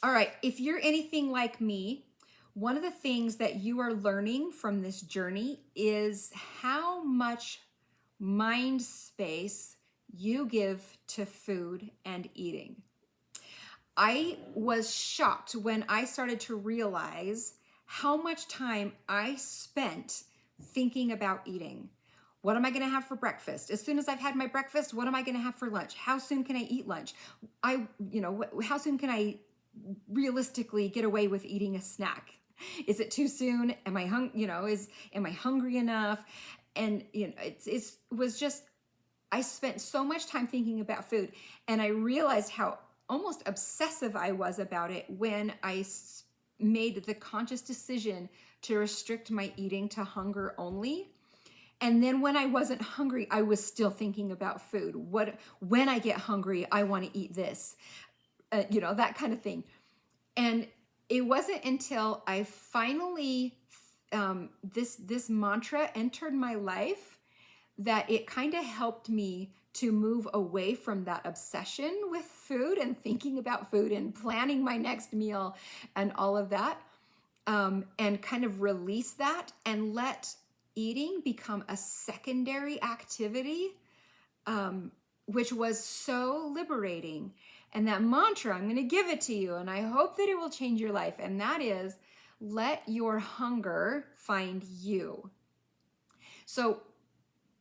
All right, if you're anything like me, one of the things that you are learning from this journey is how much mind space you give to food and eating. I was shocked when I started to realize how much time I spent thinking about eating. What am I going to have for breakfast? As soon as I've had my breakfast, what am I going to have for lunch? How soon can I eat lunch? How soon can I realistically get away with eating a snack? Is it too soon? Am I am I hungry enough? And it was just, I spent so much time thinking about food, and I realized how almost obsessive I was about it when I made the conscious decision to restrict my eating to hunger only. And then when I wasn't hungry, I was still thinking about food. When I get hungry, I want to eat this, that kind of thing. And it wasn't until I finally, this mantra entered my life that it kind of helped me to move away from that obsession with food and thinking about food and planning my next meal and all of that, and kind of release that and let eating become a secondary activity, which was so liberating. And that mantra, I'm going to give it to you, and I hope that it will change your life. And that is, let your hunger find you. So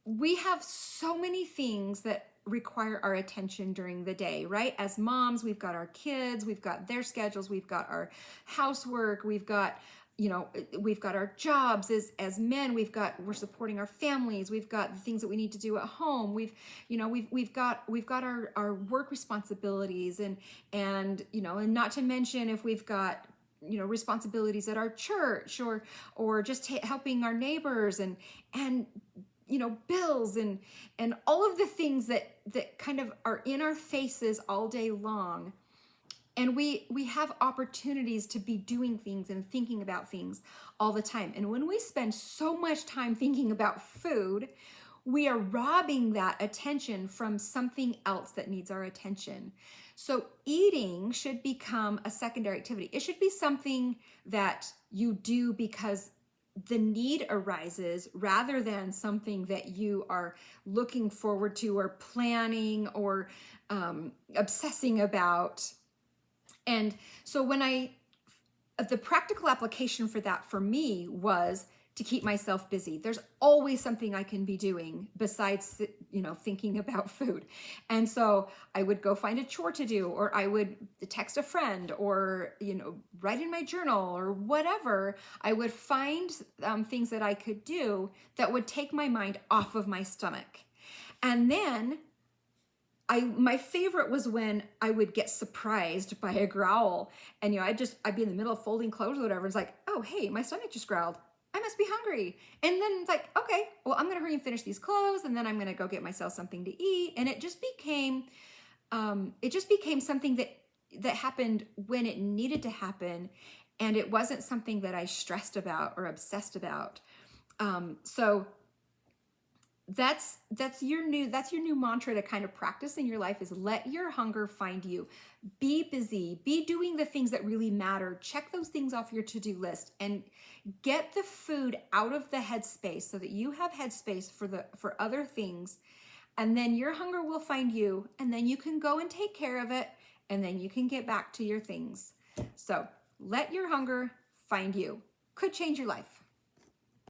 we have so many things that require our attention during the day, right? As moms, we've got our kids, we've got their schedules, we've got our housework, we've got our jobs. As men, we're supporting our families, we've got the things that we need to do at home, we've got our work responsibilities, and not to mention if we've got responsibilities at our church, or just helping our neighbors, and bills, and all of the things that kind of are in our faces all day long. And we have opportunities to be doing things and thinking about things all the time. And when we spend so much time thinking about food, we are robbing that attention from something else that needs our attention. So eating should become a secondary activity. It should be something that you do because the need arises, rather than something that you are looking forward to or planning or obsessing about. And so the practical application for that for me was to keep myself busy. There's always something I can be doing besides, thinking about food. And so I would go find a chore to do, or I would text a friend, or, write in my journal, or whatever. I would find things that I could do that would take my mind off of my stomach. And then my favorite was when I would get surprised by a growl, and I'd be in the middle of folding clothes or whatever. It's like, oh, hey, my stomach just growled. I must be hungry. And then it's like, okay, well, I'm gonna hurry and finish these clothes, and then I'm gonna go get myself something to eat. And it just became something that happened when it needed to happen, and it wasn't something that I stressed about or obsessed about. So that's your new mantra to kind of practice in your life, is let your hunger find you. Be busy, be doing the things that really matter. Check those things off your to-do list, and get the food out of the headspace so that you have headspace for other things. And then your hunger will find you, and then you can go and take care of it, and then you can get back to your things. So let your hunger find you. Could change your life.